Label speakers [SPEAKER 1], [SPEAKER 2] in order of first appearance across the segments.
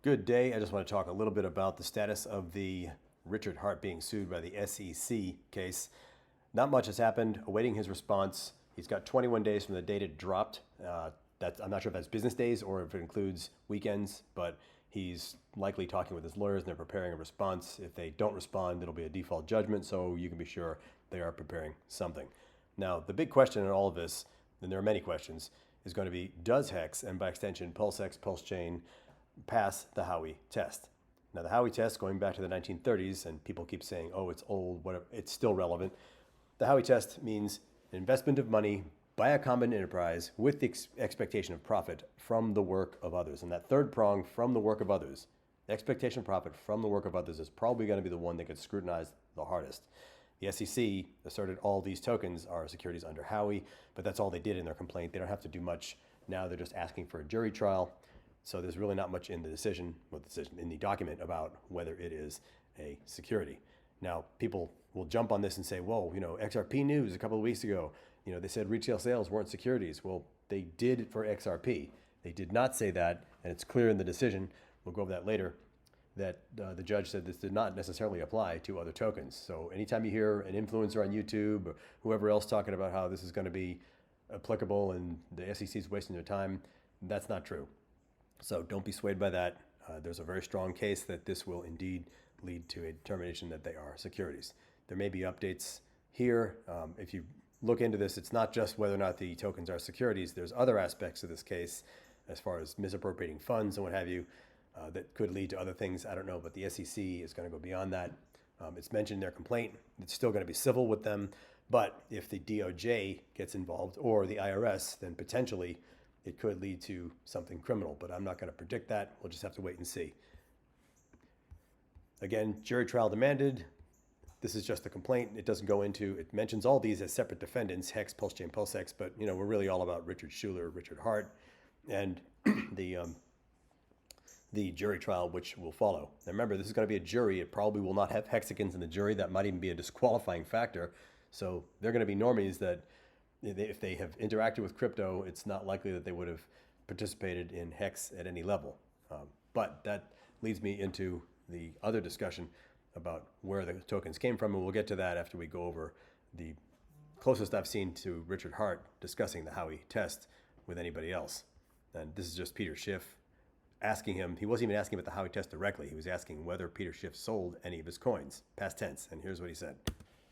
[SPEAKER 1] Good day. I just want to talk a little bit about the status of the Richard Hart being sued by the SEC case. Not much has happened. Awaiting his response. He's got 21 days from the date it dropped. I'm not sure if that's business days or if it includes weekends, but he's likely talking with his lawyers and they're preparing a response. If they don't respond, it'll be a default judgment, so you can be sure they are preparing something. Now, the big question in all of this, and there are many questions, is going to be, does HEX, and by extension PulseX, PulseChain, pass the Howey Test? Now, the Howey Test, going back to the 1930s, and people keep saying, oh, it's old, whatever, it's still relevant. The Howey Test means an investment of money by a common enterprise with the expectation of profit from the work of others. And that third prong, from the work of others, the expectation of profit from the work of others, is probably going to be the one that gets scrutinized the hardest. The SEC asserted all these tokens are securities under Howey, but that's all they did in their complaint. They don't have to do much now. They're just asking for a jury trial. So there's really not much in the decision, in the document about whether it is a security. Now, people will jump on this and say, whoa, XRP news a couple of weeks ago, they said retail sales weren't securities. Well, they did for XRP. They did not say that, and it's clear in the decision, we'll go over that later, that the judge said this did not necessarily apply to other tokens. So anytime you hear an influencer on YouTube or whoever else talking about how this is going to be applicable and the SEC is wasting their time, that's not true. So don't be swayed by that. There's a very strong case that this will indeed lead to a determination that they are securities. There may be updates here. If you look into this, it's not just whether or not the tokens are securities. There's other aspects of this case as far as misappropriating funds and what have you that could lead to other things. I don't know, but the SEC is going to go beyond that. It's mentioned in their complaint. It's still going to be civil with them. But if the DOJ gets involved or the IRS, then potentially it could lead to something criminal, but I'm not going to predict that. We'll just have to wait and see. Again, jury trial demanded. This is just the complaint. It doesn't go into, it mentions all these as separate defendants, HEX, PulseChain, PulseX, but we're really all about Richard Schuler, Richard Hart, and the jury trial, which will follow. Now remember, this is going to be a jury. It probably will not have hexagons in the jury. That might even be a disqualifying factor. So they're going to be normies that if they have interacted with crypto, it's not likely that they would have participated in HEX at any level. But that leads me into the other discussion about where the tokens came from, and we'll get to that after we go over the closest I've seen to Richard Hart discussing the Howey Test with anybody else. And this is just Peter Schiff asking him. He wasn't even asking about the Howey Test directly. He was asking whether Peter Schiff sold any of his coins, past tense. And here's what he said.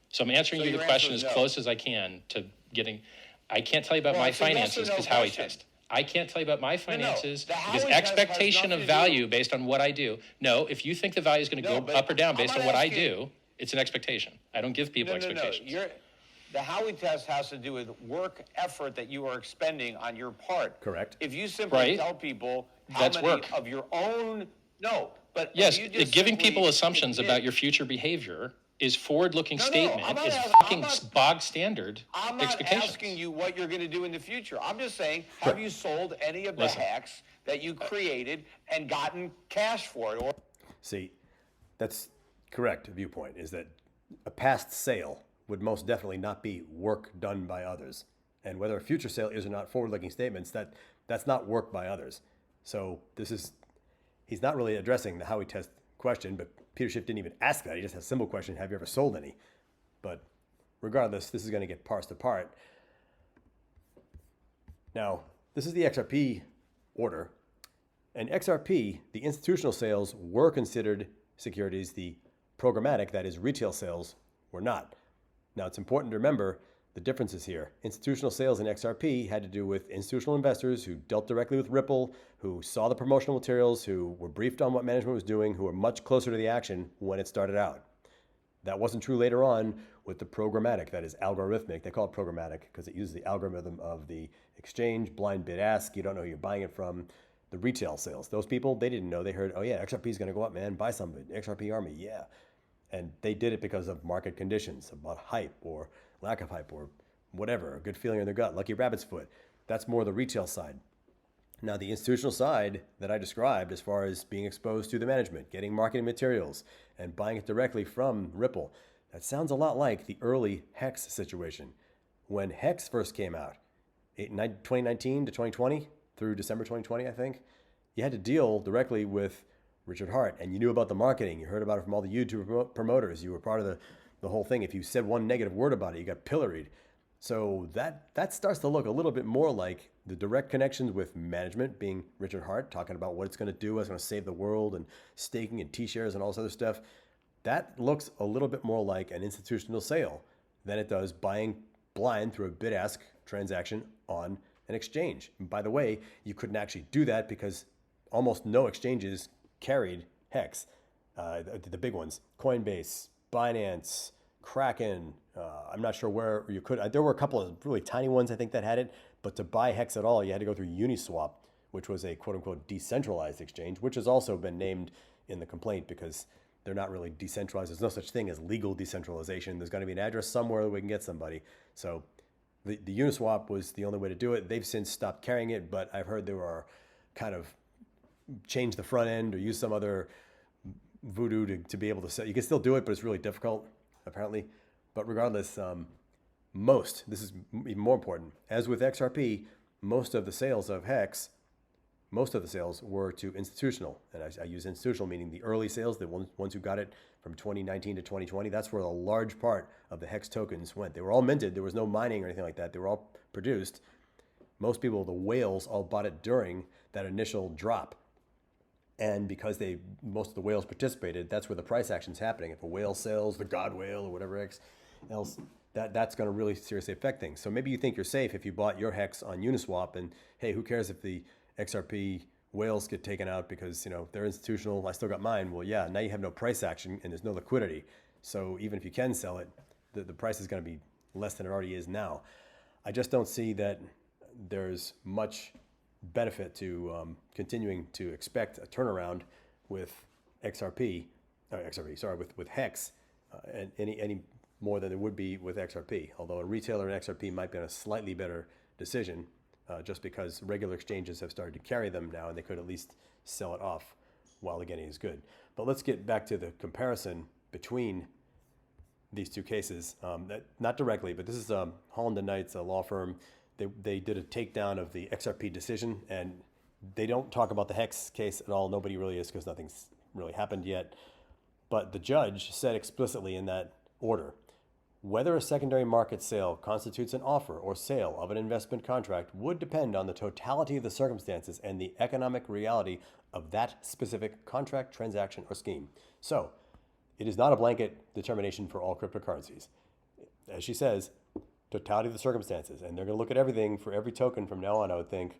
[SPEAKER 2] So I'm answering you the question as close as I can to getting. I can't tell you about my finances because Howey Test. I can't tell you about my finances because expectation of value based on what I do. No, if you think the value is going to go up or down based on what I do, it's an expectation. I don't give people expectations.
[SPEAKER 3] The Howey Test has to do with work effort that you are expending on your part.
[SPEAKER 1] Correct.
[SPEAKER 3] If you simply tell people how many of your own,
[SPEAKER 2] yes, giving people assumptions about your future behavior is forward-looking statement, is fucking bog standard expectations.
[SPEAKER 3] I'm not asking you what you're going to do in the future. I'm just saying, have you sold any of the hacks that you created and gotten cash for it?
[SPEAKER 1] See, that's correct viewpoint, is that a past sale would most definitely not be work done by others. And whether a future sale is or not forward-looking statements, that's not work by others. So he's not really addressing the Howey Test question, but Peter Schiff didn't even ask that. He just has a simple question, have you ever sold any? But regardless, this is going to get parsed apart. Now, this is the XRP order. And XRP, the institutional sales were considered securities. The programmatic, that is retail sales, were not. Now, it's important to remember the differences here. Institutional sales in XRP had to do with institutional investors who dealt directly with Ripple, who saw the promotional materials, who were briefed on what management was doing, who were much closer to the action when it started out. That wasn't true later on with the programmatic, that is algorithmic. They call it programmatic because it uses the algorithm of the exchange, blind bid ask, you don't know who you're buying it from. The retail sales, those people, they didn't know. They heard, oh yeah, XRP is going to go up, man, buy some of it. XRP Army, yeah. And they did it because of market conditions, about hype or lack of hype or whatever, a good feeling in their gut, lucky rabbit's foot. That's more the retail side. Now, the institutional side that I described as far as being exposed to the management, getting marketing materials, and buying it directly from Ripple, that sounds a lot like the early HEX situation. When HEX first came out, 2019 to 2020, through December 2020, I think, you had to deal directly with Richard Hart, and you knew about the marketing. You heard about it from all the YouTube promoters. You were part of the whole thing. If you said one negative word about it, you got pilloried. So that starts to look a little bit more like the direct connections with management, being Richard Hart, talking about what it's going to do, it's going to save the world, and staking and T-shares and all this other stuff. That looks a little bit more like an institutional sale than it does buying blind through a bid-ask transaction on an exchange. And by the way, you couldn't actually do that because almost no exchanges carried HEX. The big ones, Coinbase, Binance, Kraken. I'm not sure where you could. There were a couple of really tiny ones, I think, that had it. But to buy HEX at all, you had to go through Uniswap, which was a quote-unquote decentralized exchange, which has also been named in the complaint because they're not really decentralized. There's no such thing as legal decentralization. There's going to be an address somewhere that we can get somebody. So the Uniswap was the only way to do it. They've since stopped carrying it, but I've heard they were kind of change the front end or use some other voodoo to be able to sell. You can still do it, but it's really difficult, apparently. But regardless, this is even more important, as with XRP, most of the sales of HEX, most of the sales were to institutional. And I use institutional meaning the early sales, the ones who got it from 2019 to 2020. That's where a large part of the HEX tokens went. They were all minted. There was no mining or anything like that. They were all produced. Most people, the whales, all bought it during that initial drop. And because most of the whales participated, that's where the price action's happening. If a whale sells, the god whale or whatever else, that's going to really seriously affect things. So maybe you think you're safe if you bought your HEX on Uniswap, and hey, who cares if the XRP whales get taken out because they're institutional, I still got mine. Well, yeah, now you have no price action and there's no liquidity. So even if you can sell it, the price is going to be less than it already is now. I just don't see that there's much benefit to continuing to expect a turnaround with with HEX, and any more than there would be with XRP. Although a retailer in XRP might be in a slightly better decision, just because regular exchanges have started to carry them now, and they could at least sell it off while the getting is good. But let's get back to the comparison between these two cases. Not directly, but this is Holland & Knight's, a law firm. They did a takedown of the XRP decision, and they don't talk about the HEX case at all. Nobody really is, because nothing's really happened yet. But the judge said explicitly in that order, whether a secondary market sale constitutes an offer or sale of an investment contract would depend on the totality of the circumstances and the economic reality of that specific contract, transaction, or scheme. So it is not a blanket determination for all cryptocurrencies. As she says, totality of the circumstances, and they're going to look at everything for every token from now on. I would think,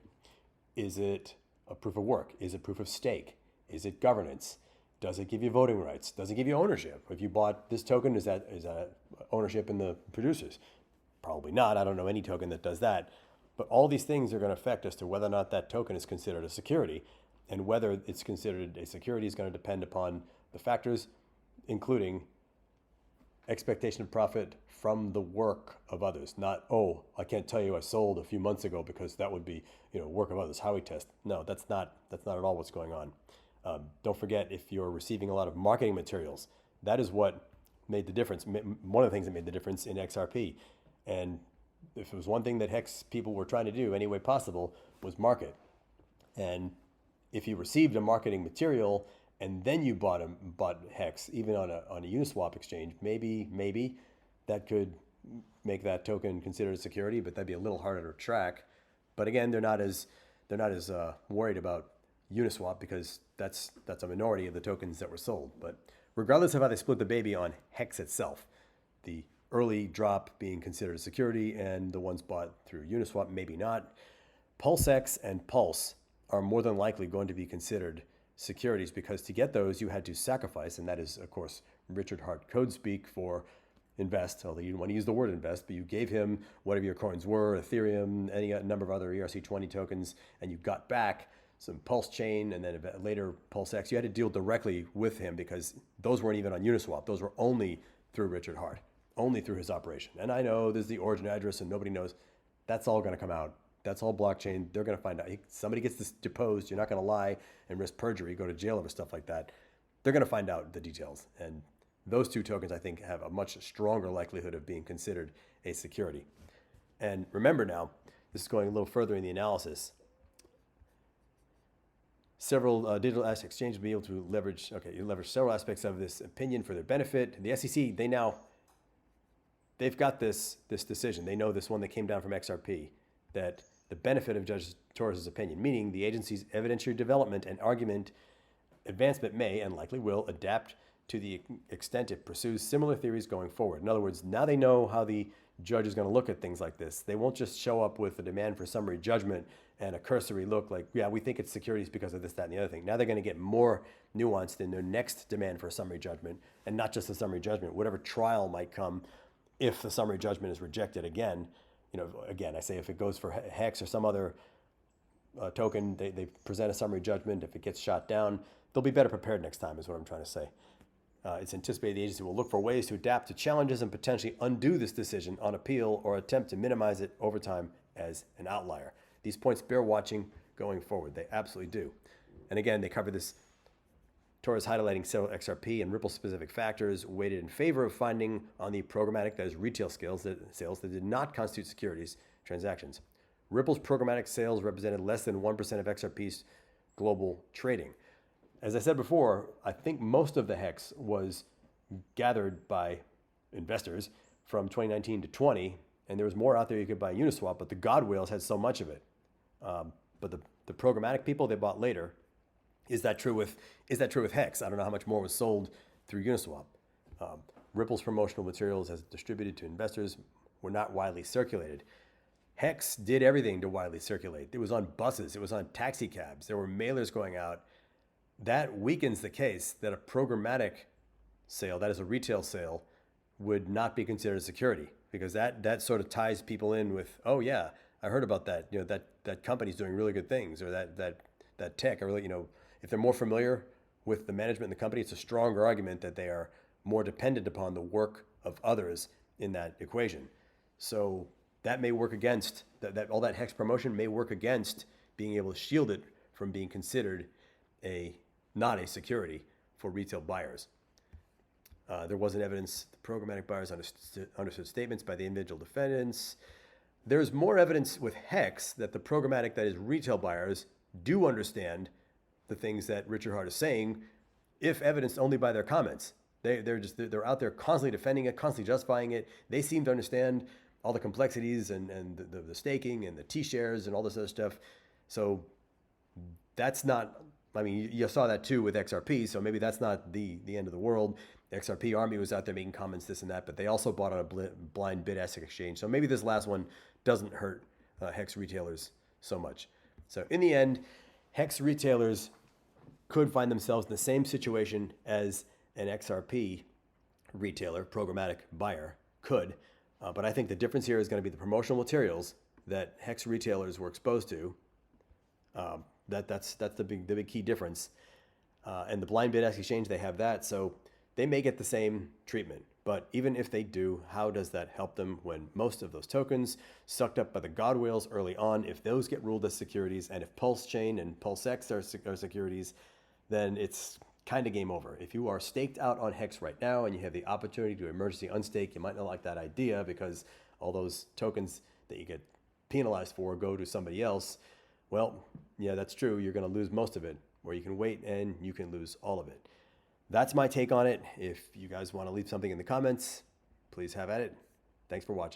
[SPEAKER 1] is it a proof of work? Is it proof of stake? Is it governance? Does it give you voting rights? Does it give you ownership? If you bought this token, is that ownership in the producers? Probably not. I don't know any token that does that. But all these things are going to affect as to whether or not that token is considered a security, and whether it's considered a security is going to depend upon the factors, including expectation of profit from the work of others. Not, oh, I can't tell you I sold a few months ago because that would be, work of others. Howey Test. No, that's not at all what's going on. Don't forget, if you're receiving a lot of marketing materials, that is what made the difference. One of the things that made the difference in XRP. And if it was one thing that HEX people were trying to do any way possible, was market. And if you received a marketing material and then you bought HEX, even on a Uniswap exchange, maybe that could make that token considered a security, but that'd be a little harder to track. But again, they're not as worried about Uniswap because that's a minority of the tokens that were sold. But regardless of how they split the baby on HEX itself, the early drop being considered a security and the ones bought through Uniswap maybe not, PulseX and Pulse are more than likely going to be considered securities, because to get those you had to sacrifice, and that is of course Richard Hart code speak for invest, although you didn't want to use the word invest, but you gave him whatever your coins were, Ethereum, any number of other ERC20 tokens, and you got back some Pulse chain and then later PulseX. You had to deal directly with him because those weren't even on Uniswap. Those were only through Richard Hart, only through his operation. And I know there's the origin address and nobody knows. That's all going to come out. That's all blockchain. They're going to find out. Somebody gets this deposed. You're not going to lie and risk perjury, go to jail over stuff like that. They're going to find out the details. And those two tokens, I think, have a much stronger likelihood of being considered a security. And remember now, this is going a little further in the analysis. several digital asset exchanges will be able to leverage, you leverage several aspects of this opinion for their benefit. The SEC, they've got this decision. They know this one that came down from XRP, that the benefit of Judge Torres' opinion, meaning the agency's evidentiary development and argument advancement may and likely will adapt to the extent it pursues similar theories going forward. In other words, now they know how the judge is going to look at things like this. They won't just show up with a demand for summary judgment and a cursory look like, yeah, we think it's securities because of this, that, and the other thing. Now they're going to get more nuanced in their next demand for a summary judgment, and not just a summary judgment, whatever trial might come if the summary judgment is rejected again. Again, I say if it goes for HEX or some other token, they present a summary judgment. If it gets shot down, they'll be better prepared next time, is what I'm trying to say. It's anticipated the agency will look for ways to adapt to challenges and potentially undo this decision on appeal or attempt to minimize it over time as an outlier. These points bear watching going forward. They absolutely do. And again, they cover this. Torres highlighting several XRP and Ripple specific factors weighted in favor of finding on the programmatic, that is retail sales that did not constitute securities transactions. Ripple's programmatic sales represented less than 1% of XRP's global trading. As I said before, I think most of the HEX was gathered by investors from 2019 to 20, and there was more out there you could buy Uniswap, but the God whales had so much of it. But the programmatic people they bought later, is that true with HEX? I don't know how much more was sold through Uniswap. Ripple's promotional materials as distributed to investors were not widely circulated. HEX did everything to widely circulate. It was on buses, it was on taxi cabs, there were mailers going out. That weakens the case that a programmatic sale, that is a retail sale, would not be considered a security, because that sort of ties people in with, oh yeah, I heard about that. That company's doing really good things, or that tech. I really, if they're more familiar with the management in the company, it's a stronger argument that they are more dependent upon the work of others in that equation. So that may work against that. All that HEX promotion may work against being able to shield it from being considered not a security for retail buyers. There wasn't evidence the programmatic buyers understood statements by the individual defendants. There's more evidence with HEX that the programmatic, that is retail buyers, do understand the things that Richard Hart is saying, if evidenced only by their comments. They're out there constantly defending it, constantly justifying it. They seem to understand all the complexities and the staking and the T-shares and all this other stuff. So that's not, you saw that too with XRP, so maybe that's not the end of the world. The XRP army was out there making comments, this and that, but they also bought on a blind bid-ask exchange. So maybe this last one doesn't hurt HEX retailers so much. So in the end, HEX retailers could find themselves in the same situation as an XRP retailer, programmatic buyer, could. But I think the difference here is going to be the promotional materials that HEX retailers were exposed to. That's the big key difference. And the blind bid-ask exchange, they have that, so they may get the same treatment. But even if they do, how does that help them when most of those tokens sucked up by the God whales early on, if those get ruled as securities, and if Pulse Chain and PulseX are securities, then it's kind of game over. If you are staked out on HEX right now and you have the opportunity to emergency unstake, you might not like that idea because all those tokens that you get penalized for go to somebody else. Well, yeah, that's true. You're going to lose most of it, or you can wait and you can lose all of it. That's my take on it. If you guys want to leave something in the comments, please have at it. Thanks for watching.